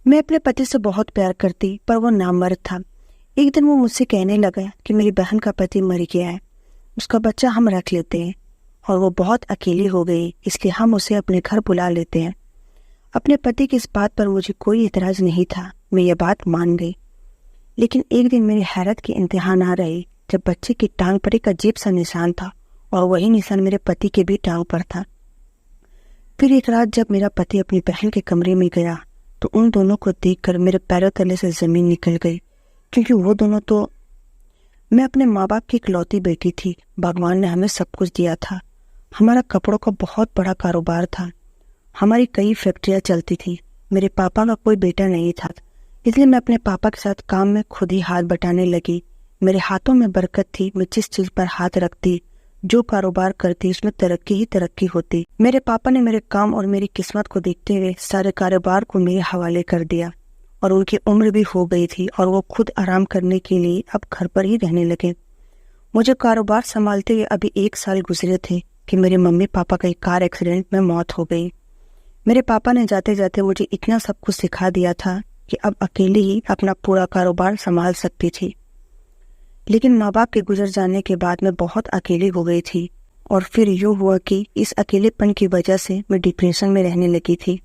मैं अपने पति से बहुत प्यार करती, पर वो नामर्द था। एक दिन वो मुझसे कहने लगा कि मेरी बहन का पति मर गया है, उसका बच्चा हम रख लेते हैं और वो बहुत अकेली हो गई, इसलिए हम उसे अपने घर बुला लेते हैं। अपने पति की इस बात पर मुझे कोई इतराज नहीं था, मैं ये बात मान गई। लेकिन एक दिन मेरी हैरत की इंतहा ना रही जब बच्चे की टांग पर एक अजीब सा निशान था और वही निशान मेरे पति के भी टांग पर था। फिर एक रात जब मेरा पति अपनी बहन के कमरे में गया तो उन दोनों को देखकर मेरे पैरों तले से जमीन निकल गई, क्योंकि वो दोनों तो मैं अपने माँ बाप की इकलौती बेटी थी। भगवान ने हमें सब कुछ दिया था। हमारा कपड़ों का बहुत बड़ा कारोबार था, हमारी कई फैक्ट्रियाँ चलती थी। मेरे पापा का कोई बेटा नहीं था, इसलिए मैं अपने पापा के साथ काम में खुद ही हाथ बटाने लगी। मेरे हाथों में बरकत थी, मैं जिस चीज पर हाथ रखती, जो कारोबार करती, उसमें तरक्की ही तरक्की होती। मेरे पापा ने मेरे काम और मेरी किस्मत को देखते हुए सारे कारोबार को मेरे हवाले कर दिया और उनकी उम्र भी हो गई थी और वो खुद आराम करने के लिए अब घर पर ही रहने लगे। मुझे कारोबार संभालते हुए अभी 1 साल गुजरे थे कि मेरे मम्मी पापा का एक कार एक्सीडेंट में मौत हो गई। मेरे पापा ने जाते जाते मुझे इतना सब कुछ सिखा दिया था कि अब अकेले ही अपना पूरा कारोबार संभाल सकती थी। लेकिन माँ बाप के गुजर जाने के बाद मैं बहुत अकेली हो गई थी और फिर यूँ हुआ कि इस अकेलेपन की वजह से मैं डिप्रेशन में रहने लगी थी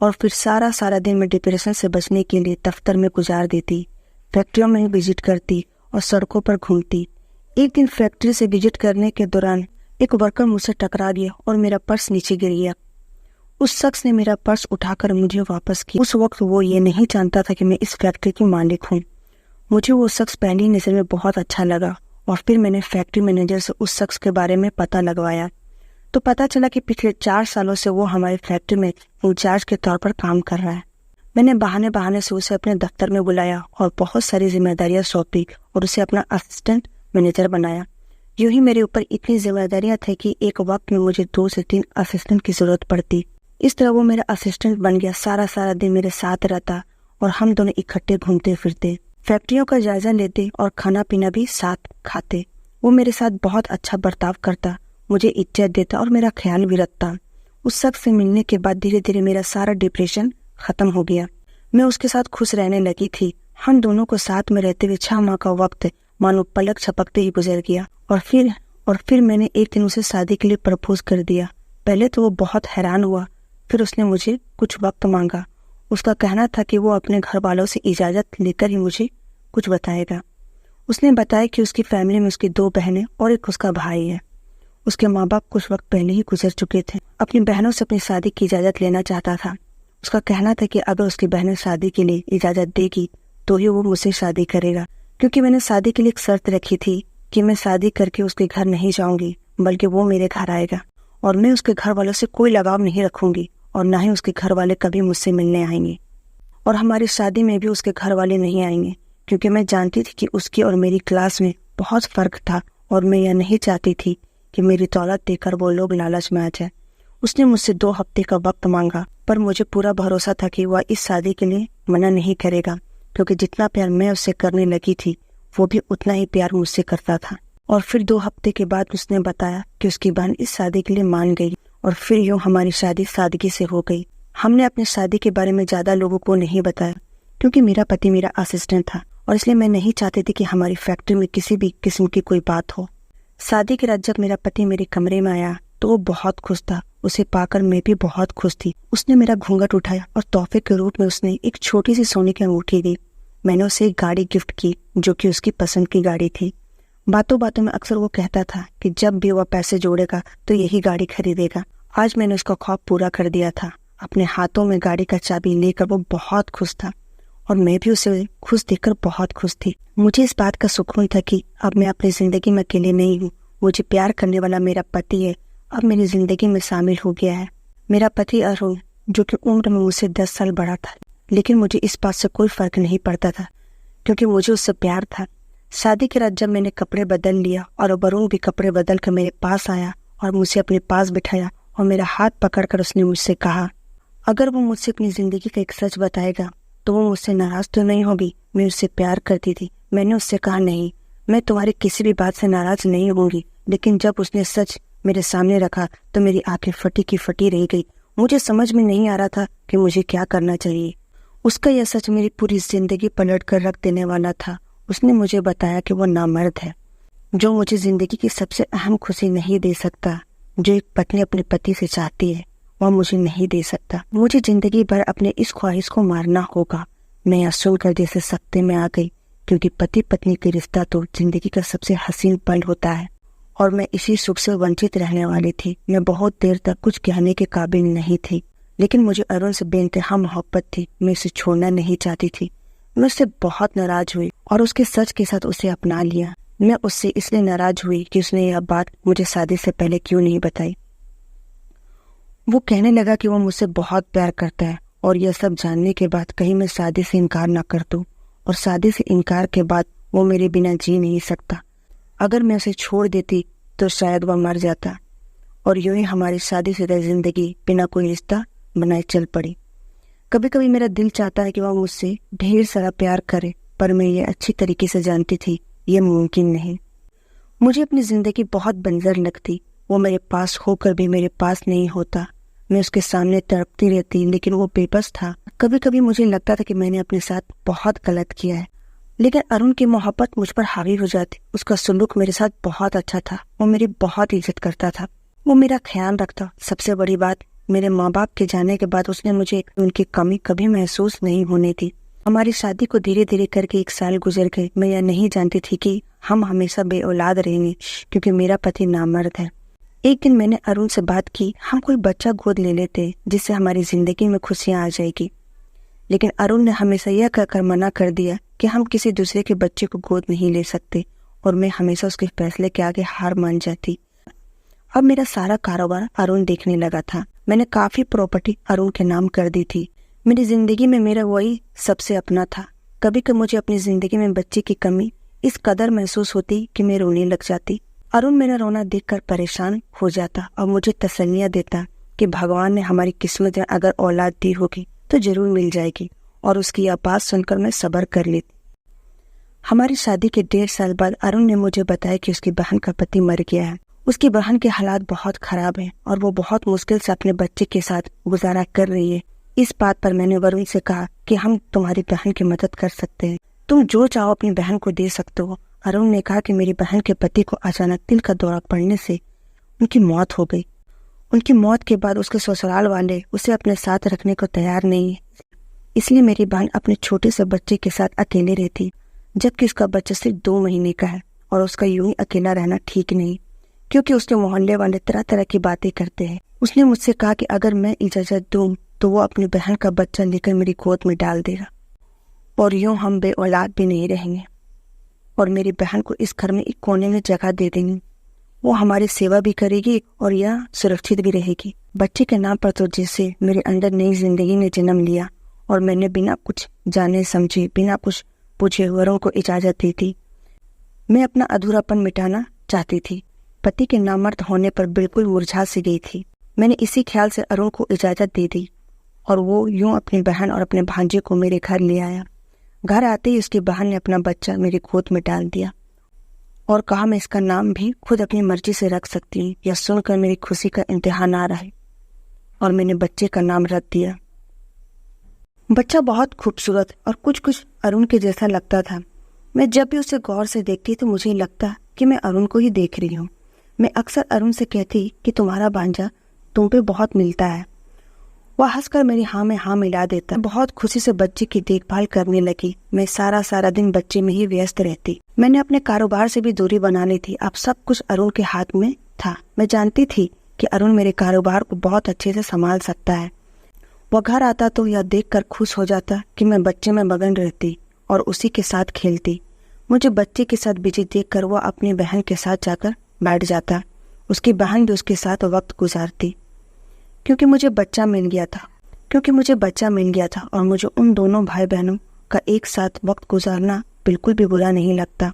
और फिर सारा दिन मैं डिप्रेशन से बचने के लिए दफ्तर में गुजार देती, फैक्ट्रियों में विजिट करती और सड़कों पर घूमती। एक दिन फैक्ट्री से विजिट करने के दौरान एक वर्कर मुझसे टकरा गया और मेरा पर्स नीचे गिर गया। उस शख्स ने मेरा पर्स उठाकर मुझे वापस किया। उस वक्त वो ये नहीं जानता था कि मैं इस फैक्ट्री की मालिक हूँ। मुझे वो शख्स पहली नज़र में बहुत अच्छा लगा और फिर मैंने फैक्ट्री मैनेजर से उस शख्स के बारे में पता लगवाया तो पता चला कि पिछले 4 सालों से वो हमारी फैक्ट्री में इंचार्ज के तौर पर काम कर रहा है। मैंने बहाने से उसे अपने दफ्तर में बुलाया और बहुत सारी जिम्मेदारियां सौंपी और उसे अपना असिस्टेंट मैनेजर बनाया। यूं ही मेरे ऊपर इतनी जिम्मेदारियां थी कि एक वक्त में मुझे 2 से 3 असिस्टेंट की जरूरत पड़ती। इस तरह वो मेरा असिस्टेंट बन गया, सारा दिन मेरे साथ रहता और हम दोनों इकट्ठे घूमते फिरते, फैक्ट्रियों का जायजा लेते और खाना पीना भी साथ खाते। वो मेरे साथ बहुत अच्छा बर्ताव करता, मुझे इज्जत देता और मेरा ख्याल भी रखता। उस शख्स से मिलने के बाद धीरे धीरे मेरा सारा डिप्रेशन खत्म हो गया। मैं उसके साथ खुश रहने लगी थी। हम दोनों को साथ में रहते हुए 6 माह का वक्त मानो पलक झपकते ही गुजर गया और फिर मैंने एक दिन उसे शादी के लिए प्रपोज कर दिया। पहले तो वो बहुत हैरान हुआ, फिर उसने मुझे कुछ वक्त मांगा। उसका कहना था कि वो अपने घर वालों से इजाज़त लेकर ही मुझे कुछ बताएगा। उसने बताया कि उसकी फैमिली में उसकी 2 बहनें और एक उसका भाई है। उसके माँ बाप कुछ वक्त पहले ही गुजर चुके थे। अपनी बहनों से अपनी शादी की इजाज़त लेना चाहता था। उसका कहना था कि अगर उसकी बहनें शादी के लिए इजाज़त देगी तो ही वो मुझसे शादी करेगा, क्योंकि मैंने शादी के लिए एक शर्त रखी थी कि मैं शादी करके उसके घर नहीं जाऊंगी, बल्कि वो मेरे घर आएगा और मैं उसके घर वालों से कोई लगाव नहीं रखूंगी और ना ही उसके घर वाले कभी मुझसे मिलने आएंगे और हमारी शादी में भी उसके घर वाले नहीं आएंगे, क्योंकि मैं जानती थी कि उसकी और मेरी क्लास में बहुत फ़र्क था और मैं यह नहीं चाहती थी कि मेरी दौलत देकर वो लोग लालच में आ जाए। उसने मुझसे 2 हफ्ते का वक्त मांगा, पर मुझे पूरा भरोसा था कि वह इस शादी के लिए मना नहीं करेगा, क्योंकि जितना प्यार मैं उससे करने लगी थी वो भी उतना ही प्यार मुझसे करता था। और फिर 2 हफ्ते के बाद उसने बताया कि उसकी बहन इस शादी के लिए मान गई और फिर यूँ हमारी शादी सादगी से हो गई। हमने अपनी शादी के बारे में ज़्यादा लोगों को नहीं बताया, क्योंकि मेरा पति मेरा असिस्टेंट था और इसलिए मैं नहीं चाहती थी कि हमारी फैक्ट्री में किसी भी किस्म की कोई बात हो। शादी के रात जब मेरा पति मेरे कमरे में आया तो वो बहुत खुश था। उसे पाकर मैं भी बहुत खुश थी। उसने मेरा घूंघट उठाया और तोहफे के रूप में उसने एक छोटी सी सोने की अंगूठी दी। मैंने उसे एक गाड़ी गिफ्ट की जो कि उसकी पसंद की गाड़ी थी। बातों बातों में अक्सर वो कहता था कि जब भी वह पैसे जोड़ेगा तो यही गाड़ी खरीदेगा। आज मैंने उसका ख्वाब पूरा कर दिया था। अपने हाथों में गाड़ी का चाबी लेकर वो बहुत खुश था और मैं भी उसे खुश देखकर बहुत खुश थी। मुझे इस बात का सुकून था कि अब मैं अपनी जिंदगी में अकेले नहीं हूँ। मुझे प्यार करने वाला मेरा पति है, अब मेरी जिंदगी में शामिल हो गया है। मेरा पति अरुण, जो कि उम्र में मुझसे 10 साल बड़ा था, लेकिन मुझे इस बात से कोई फर्क नहीं पड़ता था, क्योंकि मुझे उससे प्यार था। शादी की रात जब मैंने कपड़े बदल लिया और अरुण भी कपड़े बदल कर मेरे पास आया और मुझे अपने पास बिठाया और मेरा हाथ पकड़कर उसने मुझसे कहा, अगर वो मुझसे अपनी जिंदगी का एक सच बताएगा तो वो मुझसे नाराज तो नहीं होगी। मैं उससे प्यार करती थी। मैंने उससे कहा, नहीं, मैं तुम्हारी किसी भी बात से नाराज नहीं होंगी। लेकिन जब उसने सच मेरे सामने रखा तो मेरी आंखें फटी की फटी रह गई। मुझे समझ में नहीं आ रहा था कि मुझे क्या करना चाहिए। उसका यह सच मेरी पूरी जिंदगी पलट कर रख देने वाला था। उसने मुझे बताया कि वो नामर्द है, जो मुझे जिंदगी की सबसे अहम खुशी नहीं दे सकता, जो एक पत्नी अपने पति से चाहती है वह मुझे नहीं दे सकता। मुझे जिंदगी भर अपने इस ख्वाहिश को मारना होगा। मैं यह सुनकर जैसे सख्ते में आ गई, क्योंकि पति पत्नी का रिश्ता तो जिंदगी का सबसे हसीन पल होता है और मैं इसी सुख से वंचित रहने वाली थी। मैं बहुत देर तक कुछ कहने के काबिल नहीं थी, लेकिन मुझे अरुण से बेइंतहा मोहब्बत थी। मैं उसे छोड़ना नहीं चाहती थी। मैं उससे बहुत नाराज हुई और उसके सच के साथ उसे अपना लिया। मैं उससे इसलिए नाराज हुई कि उसने यह बात मुझे शादी से पहले क्यों नहीं बताई। वो कहने लगा कि वो मुझसे बहुत प्यार करता है और यह सब जानने के बाद कहीं मैं शादी से इनकार ना कर दूं, और शादी से इनकार के बाद वो मेरे बिना जी नहीं सकता। अगर मैं उसे छोड़ देती तो शायद वह मर जाता, और यूं ही हमारी शादीशुदा जिंदगी बिना कोई रिश्ता बनाए चल पड़ी। कभी कभी मेरा दिल चाहता है कि वह मुझसे ढेर सारा प्यार करे, पर मैं ये अच्छी तरीके से जानती थी ये मुमकिन नहीं। मुझे अपनी जिंदगी बहुत बंजर लगती। वो मेरे पास होकर भी मेरे पास नहीं होता। मैं उसके सामने तड़पती रहती, लेकिन वो बेबस था। कभी कभी मुझे लगता था कि मैंने अपने साथ बहुत गलत किया है, लेकिन अरुण की मोहब्बत मुझ पर हावी हो जाती। उसका सुलूक मेरे साथ बहुत अच्छा था। वो मेरी बहुत इज्जत करता था, वो मेरा ख्याल रखता। सबसे बड़ी बात, मेरे माँ बाप के जाने के बाद उसने मुझे उनकी कमी कभी महसूस नहीं होने दी। हमारी शादी को धीरे धीरे करके 1 साल गुजर गए। मैं यह नहीं जानती थी कि हम हमेशा बेऔलाद रहेंगे, क्योंकि मेरा पति नामर्द है। एक दिन मैंने अरुण से बात की, हम कोई बच्चा गोद ले लेते जिससे हमारी जिंदगी में खुशियां आ जाएगी। लेकिन अरुण ने हमेशा यह कहकर मना कर दिया कि हम किसी दूसरे के बच्चे को गोद नहीं ले सकते, और मैं हमेशा उसके फैसले के आगे हार मान जाती। अब मेरा सारा कारोबार अरुण देखने लगा था। मैंने काफी प्रॉपर्टी अरुण के नाम कर दी थी। मेरी जिंदगी में मेरा वही सबसे अपना था। कभी कभी मुझे अपनी जिंदगी में बच्चे की कमी इस कदर महसूस होती कि मैं रोने लग जाती। अरुण मेरा रोना देखकर परेशान हो जाता और मुझे तसल्लियां देता कि भगवान ने हमारी किस्मत में अगर औलाद दी होगी तो जरूर मिल जाएगी, और उसकी यह बात सुनकर मैं सब्र कर लेती। हमारी शादी के 1.5 साल बाद अरुण ने मुझे बताया कि उसकी बहन का पति मर गया है। उसकी बहन के हालात बहुत खराब हैं और वो बहुत मुश्किल से अपने बच्चे के साथ गुजारा कर रही है। इस बात पर मैंने वरुण से कहा कि हम तुम्हारी बहन की मदद कर सकते हैं, तुम जो चाहो अपनी बहन को दे सकते हो। अरुण ने कहा कि मेरी बहन के पति को अचानक दिल का दौरा पड़ने से उनकी मौत हो गई। उनकी मौत के बाद उसके ससुराल वाले उसे अपने साथ रखने को तैयार नहीं है, इसलिए मेरी बहन अपने छोटे से बच्चे के साथ अकेले रहती, जबकि उसका बच्चा सिर्फ 2 महीने का है। और उसका यूं ही अकेला रहना ठीक नहीं, क्योंकि उसके मोहल्ले वाले तरह तरह की बातें करते हैं। उसने मुझसे कहा कि अगर मैं इजाजत दूं तो वो अपनी बहन का बच्चा लेकर मेरी गोद में डाल देगा, और यूं हम बे औलाद भी नहीं रहेंगे, और मेरी बहन को इस घर में एक कोने में जगह दे देंगे। वो हमारी सेवा भी करेगी और यह सुरक्षित भी रहेगी। बच्चे के नाम पर तो जैसे मेरे अंदर नई जिंदगी ने जन्म लिया, और मैंने बिना कुछ जाने समझे, बिना कुछ पूछे वरुण को इजाजत दी थी। मैं अपना अधूरापन मिटाना चाहती थी। पति के नामर्द होने पर बिल्कुल मुरझा सी गई थी। मैंने इसी ख्याल से अरुण को इजाजत दे दी, और वो यूं अपनी बहन और अपने भांजे को मेरे घर ले आया। घर आते ही उसकी बहन ने अपना बच्चा मेरी गोद में डाल दिया और कहा मैं इसका नाम भी खुद अपनी मर्जी से रख सकती हूँ। यह सुनकर मेरी खुशी का इंतहा ना रहे और मैंने बच्चे का नाम रख दिया। बच्चा बहुत खूबसूरत और कुछ कुछ अरुण के जैसा लगता था। मैं जब भी उसे गौर से देखती तो मुझे लगता कि मैं अरुण को ही देख रही हूँ। मैं अक्सर अरुण से कहती कि तुम्हारा भांजा तुम पे बहुत मिलता है। वह हंसकर मेरी हाँ में हाँ मिला देता। बहुत खुशी से बच्चे की देखभाल करने लगी। मैं सारा दिन बच्चे में ही व्यस्त रहती। मैंने अपने कारोबार से भी दूरी बना ली थी। अब सब कुछ अरुण के हाथ में था। मैं जानती थी कि अरुण मेरे कारोबार को बहुत अच्छे से संभाल सकता है। वह घर आता तो यह देखकर खुश हो जाता कि मैं बच्चे में मगन रहती और उसी के साथ खेलती। मुझे बच्चे के साथ बिजी देखकर वह अपनी बहन के साथ जाकर बैठ जाता। उसकी बहन भी उसके साथ वक्त गुजारती। क्योंकि मुझे बच्चा मिल गया था और मुझे उन दोनों भाई बहनों का एक साथ वक्त गुजारना बिल्कुल भी बुरा नहीं लगता।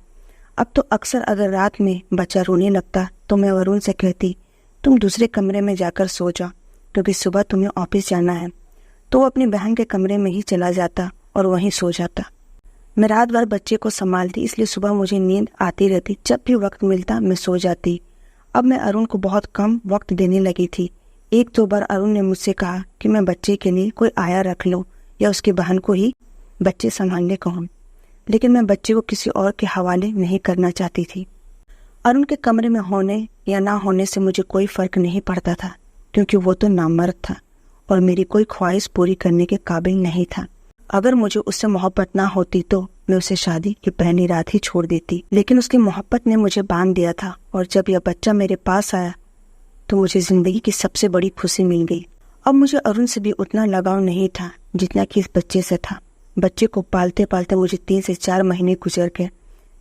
अब तो अक्सर अगर रात में बच्चा रोने लगता तो मैं वरुण से कहती तुम दूसरे कमरे में जाकर सो जाओ, क्योंकि सुबह तुम्हें ऑफिस जाना है। तो वो अपनी बहन के कमरे में ही चला जाता और वहीं सो जाता। मैं रात भर बच्चे को संभालती, इसलिए सुबह मुझे नींद आती रहती। जब भी वक्त मिलता मैं सो जाती। अब मैं अरुण को बहुत कम वक्त देने लगी थी। 1-2 बार अरुण ने मुझसे कहा कि मैं बच्चे के लिए कोई आया रख लूं या उसकी बहन को ही बच्चे संभालने कहूँ, लेकिन मैं बच्चे को किसी और के हवाले नहीं करना चाहती थी। अरुण के कमरे में होने या ना होने से मुझे कोई फर्क नहीं पड़ता था, क्योंकि वो तो नामर्द था और मेरी कोई ख्वाहिश पूरी करने के काबिल नहीं था। अगर मुझे उससे मोहब्बत ना होती तो मैं उसे शादी की पहली रात ही छोड़ देती, लेकिन उसकी मोहब्बत ने मुझे बांध दिया था और जब यह बच्चा मेरे पास आया तो मुझे जिंदगी की सबसे बड़ी खुशी मिल गई। अब मुझे अरुण से भी उतना लगाव नहीं था जितना कि इस बच्चे से था। बच्चे को पालते पालते मुझे 3 से 4 महीने गुजर गए।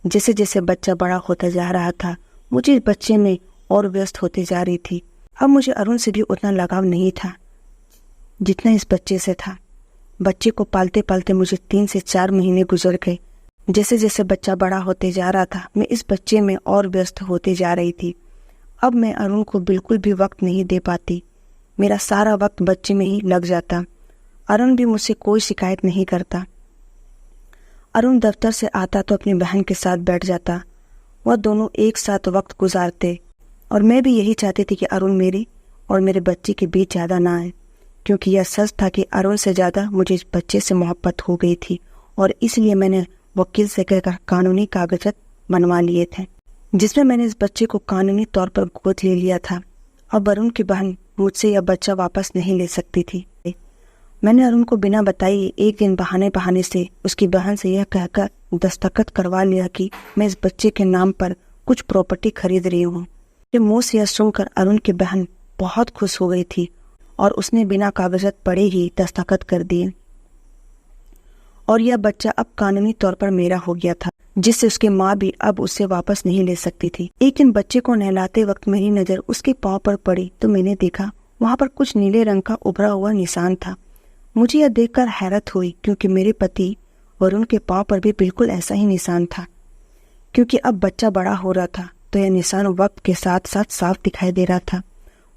जैसे जैसे बच्चा बड़ा होता जा रहा था, मुझे इस बच्चे में और व्यस्त होती जा रही थी। अब मुझे अरुण से भी उतना लगाव नहीं था जितना इस बच्चे से था। बच्चे को पालते पालते मुझे 3 से 4 महीने गुजर गए। जैसे जैसे बच्चा बड़ा होते जा रहा था, मैं इस बच्चे में और व्यस्त होते जा रही थी। अब मैं अरुण को बिल्कुल भी वक्त नहीं दे पाती। मेरा सारा वक्त बच्चे में ही लग जाता। अरुण भी मुझसे कोई शिकायत नहीं करता। अरुण दफ्तर से आता तो अपनी बहन के साथ बैठ जाता। वह दोनों एक साथ वक्त गुजारते और मैं भी यही चाहती थी कि अरुण मेरे और मेरे बच्चे के बीच ज़्यादा ना आए, क्योंकि यह सच था कि अरुण से ज़्यादा मुझे इस बच्चे से मोहब्बत हो गई थी और इसलिए मैंने वकील से कहकर कानूनी कागजात बनवा लिए थे, जिसमें मैंने इस बच्चे को कानूनी तौर पर गोद ले लिया था। अब अरुण की बहन मुझसे यह बच्चा वापस नहीं ले सकती थी। मैंने अरुण को बिना बताए एक दिन बहाने से उसकी बहन से यह कहकर दस्तखत करवा लिया कि मैं इस बच्चे के नाम पर कुछ प्रॉपर्टी खरीद रही हूँ। मुंह से यह सुनकर अरुण की बहन बहुत खुश हो गई थी और उसने बिना कागजात पढ़े ही दस्तखत कर दिए और यह बच्चा अब कानूनी तौर पर मेरा हो गया था, जिससे उसकी माँ भी अब उससे वापस नहीं ले सकती थी। एक दिन बच्चे को नहलाते वक्त मेरी नजर उसके पाँव पर पड़ी तो मैंने देखा वहां पर कुछ नीले रंग का उभरा हुआ निशान था। मुझे यह देखकर हैरत हुई, क्योंकि मेरे पति और उनके पाँव पर भी बिल्कुल ऐसा ही निशान था। क्योंकि अब बच्चा बड़ा हो रहा था तो यह निशान वक्त के साथ साथ साफ दिखाई दे रहा था।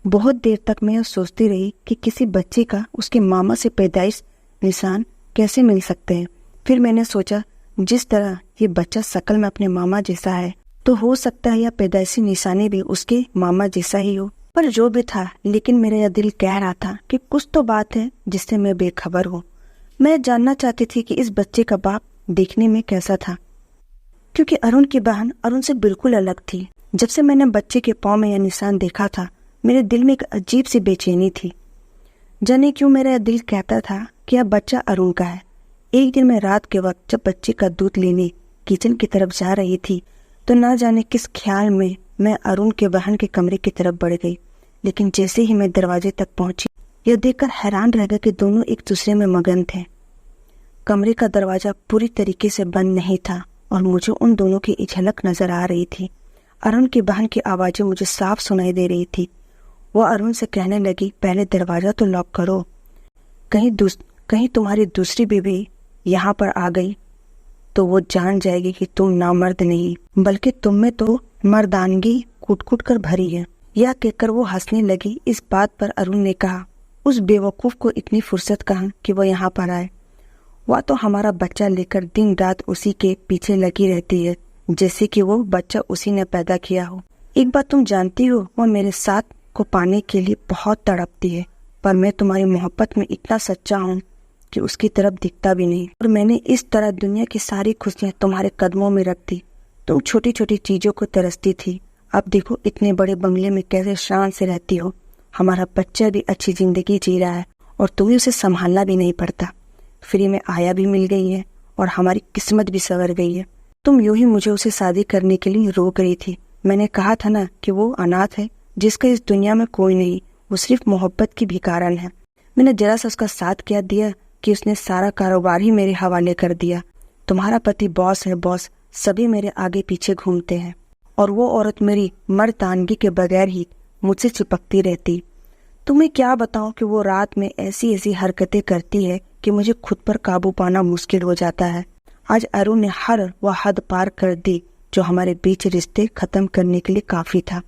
बहुत देर तक मैं यह सोचती रही कि किसी बच्चे का उसके मामा से पैदाइश निशान कैसे मिल सकते हैं। फिर मैंने सोचा, जिस तरह ये बच्चा शक्ल में अपने मामा जैसा है तो हो सकता है यह पैदाइशी निशानी भी उसके मामा जैसा ही हो। पर जो भी था, लेकिन मेरा यह दिल कह रहा था कि कुछ तो बात है जिससे मैं बेखबर हूँ। मैं जानना चाहती थी कि इस बच्चे का बाप देखने में कैसा था, क्योंकि अरुण की बहन अरुण से बिल्कुल अलग थी। जब से मैंने बच्चे के पाँव में यह निशान देखा था, मेरे दिल में एक अजीब सी बेचैनी थी। जाने क्यों मेरा यह दिल कहता था कि यह बच्चा अरुण का है। एक दिन मैं रात के वक्त जब बच्चे का दूध लेने किचन की तरफ जा रही थी तो ना जाने किस ख्याल में मैं अरुण के बहन के कमरे की तरफ बढ़ गई। लेकिन जैसे ही मैं दरवाजे तक पहुंची, यह देखकर हैरान रह गया कि दोनों एक दूसरे में मगन थे। कमरे का दरवाजा पूरी तरीके से बंद नहीं था और मुझे उन दोनों की झलक नजर आ रही थी। अरुण की बहन की आवाजें मुझे साफ सुनाई दे रही थी। वह अरुण से कहने लगी, पहले दरवाजा तो लॉक करो, कहीं तुम्हारी दूसरी बीवी यहाँ पर आ गई तो वो जान जाएगी कि तुम नामर्द नहीं बल्कि तुम में तो मर्दानगी कूट कूट कर भरी है। यह कहकर वो हंसने लगी। इस बात पर अरुण ने कहा, उस बेवकूफ को इतनी फुर्सत कहाँ कि वो यहाँ पर आए। वह तो हमारा बच्चा लेकर दिन रात उसी के पीछे लगी रहती है, जैसे कि वो बच्चा उसी ने पैदा किया हो। एक बात तुम जानती हो, वह मेरे साथ को पाने के लिए बहुत तड़पती है, पर मैं तुम्हारी मोहब्बत में इतना सच्चा हूँ कि उसकी तरफ दिखता भी नहीं। और मैंने इस तरह दुनिया की सारी खुशियाँ तुम्हारे कदमों में रख दी। तुम छोटी छोटी चीजों को तरसती थी, अब देखो इतने बड़े बंगले में कैसे शान से रहती हो। हमारा बच्चा भी अच्छी जिंदगी जी रहा है और तुम्हें उसे संभालना भी नहीं पड़ता। फ्री में आया भी मिल गई है और हमारी किस्मत भी संवर गई है। तुम यूं ही मुझे उसे शादी करने के लिए रोक रही थी। मैंने कहा था ना कि वो अनाथ है, जिसका इस दुनिया में कोई नहीं, वो सिर्फ मोहब्बत की भिखारन है। मैंने जरा सा उसका साथ क्या दिया कि उसने सारा कारोबार ही मेरे हवाले कर दिया। तुम्हारा पति बॉस है बॉस, सभी मेरे आगे पीछे घूमते हैं और वो औरत मेरी मर्दानगी के बगैर ही मुझसे चिपकती रहती। तुम्हें क्या बताऊं कि वो रात में ऐसी ऐसी हरकतें करती है कि मुझे खुद पर काबू पाना मुश्किल हो जाता है। आज अरुण ने हर वह हद पार कर दी जो हमारे बीच रिश्ते खत्म करने के लिए काफी था।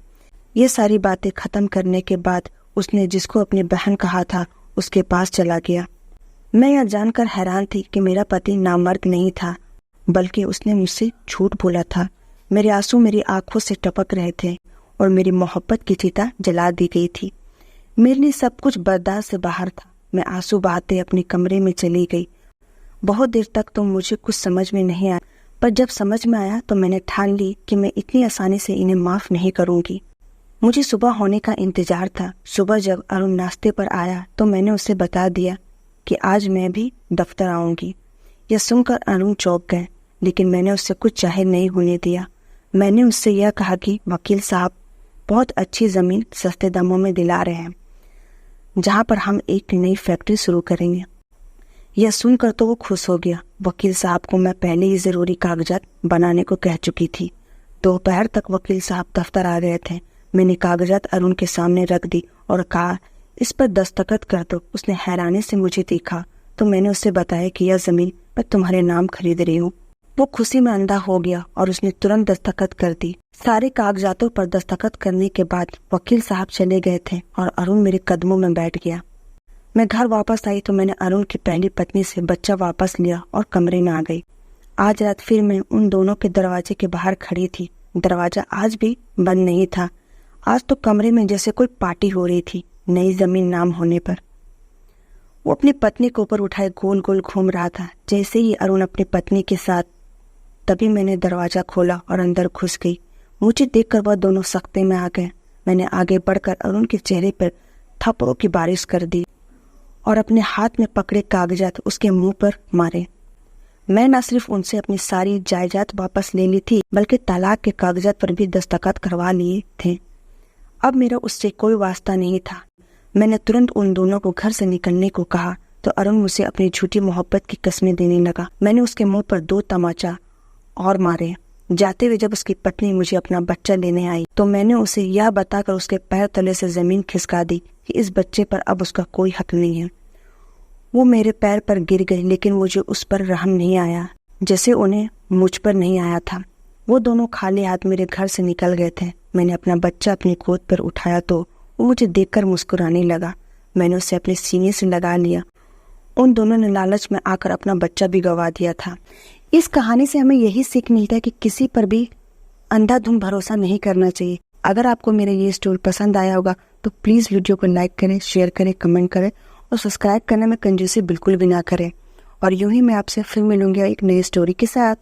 ये सारी बातें खत्म करने के बाद उसने जिसको अपनी बहन कहा था उसके पास चला गया। मैं यह जानकर हैरान थी कि मेरा पति नामर्द नहीं था, बल्कि उसने मुझसे झूठ बोला था। मेरे आंसू मेरी आंखों से टपक रहे थे और मेरी मोहब्बत की चिता जला दी गई थी। मेरे लिए सब कुछ बर्दाश्त से बाहर था। मैं आंसू बहाते अपने कमरे में चली गई। बहुत देर तक तो मुझे कुछ समझ में नहीं आया, पर जब समझ में आया तो मैंने ठान ली कि मैं इतनी आसानी से इन्हें माफ़ नहीं करूँगी। मुझे सुबह होने का इंतज़ार था। सुबह जब अरुण नाश्ते पर आया तो मैंने उसे बता दिया कि आज मैं भी दफ्तर आऊँगी। यह सुनकर अरुण चौंक गए, लेकिन मैंने उससे कुछ जाहिर नहीं होने दिया। मैंने उससे यह कहा कि वकील साहब बहुत अच्छी ज़मीन सस्ते दामों में दिला रहे हैं, जहाँ पर हम एक नई फैक्ट्री शुरू करेंगे। यह सुनकर तो वो खुश हो गया। वकील साहब को मैं पहले ही ज़रूरी कागजात बनाने को कह चुकी थी। दोपहर तक वकील साहब दफ्तर आ गए थे। मैंने कागजात अरुण के सामने रख दी और कहा, इस पर दस्तखत कर दो। उसने हैरानी से मुझे देखा तो मैंने उसे बताया कि यह ज़मीन मैं तुम्हारे नाम खरीद रही हूँ। वो खुशी में अंधा हो गया और उसने तुरंत दस्तखत कर दी। सारे कागजातों पर दस्तखत करने के बाद वकील साहब चले गए थे और अरुण मेरे कदमों में बैठ गया। मैं घर वापस आई तो मैंने अरुण की पहली पत्नी से बच्चा वापस लिया और कमरे में आ गई। आज रात फिर मैं उन दोनों के दरवाजे के बाहर खड़ी थी। दरवाजा आज भी बंद नहीं था। आज तो कमरे में जैसे कोई पार्टी हो रही थी, नई जमीन नाम होने पर। वो अपनी पत्नी को ऊपर उठाए गोल गोल घूम रहा था। जैसे ही अरुण अपनी पत्नी के साथ, तभी मैंने दरवाजा खोला और अंदर घुस गई। मुझे देखकर वह दोनों सख्ते में आ गए। मैंने आगे बढ़कर अरुण के चेहरे पर थप्पड़ों की बारिश कर दी और अपने हाथ में पकड़े कागजात उसके मुंह पर मारे। मैं न सिर्फ उनसे अपनी सारी जायदाद वापस ले ली थी, बल्कि तलाक के कागजात पर भी दस्तखत करवा लिए थे। अब मेरा उससे कोई वास्ता नहीं था। मैंने तुरंत उन दोनों को घर से निकलने को कहा तो अरुण मुझे अपनी झूठी मोहब्बत की कस्में देने लगा। मैंने उसके मुंह पर 2 तमाचा और मारे। जाते हुए जब उसकी पत्नी मुझे अपना बच्चा लेने आई तो मैंने उसे यह बताकर उसके पैर तले से जमीन खिसका दी कि इस बच्चे पर अब उसका कोई हक नहीं है। वो मेरे पैर पर गिर गई, लेकिन मुझे उस पर रहम नहीं आया जैसे उन्हें मुझ पर नहीं आया था। वो दोनों खाली हाथ मेरे घर से निकल गए थे। मैंने अपना बच्चा अपनी गोद पर उठाया तो वो मुझे देखकर मुस्कुराने लगा। मैंने उसे अपने सीने से लगा लिया। उन दोनों ने लालच में आकर अपना बच्चा भी गंवा दिया था। इस कहानी से हमें यही सीख मिलता है कि किसी पर भी अंधाधुंध भरोसा नहीं करना चाहिए। अगर आपको मेरा ये स्टोरी पसंद आया होगा तो प्लीज़ वीडियो को लाइक करें, शेयर करें, कमेंट करें और सब्सक्राइब करने में कंजूसी बिल्कुल भी ना करें। और यूं ही मैं आपसे फिर मिलूंगी एक नई स्टोरी के साथ।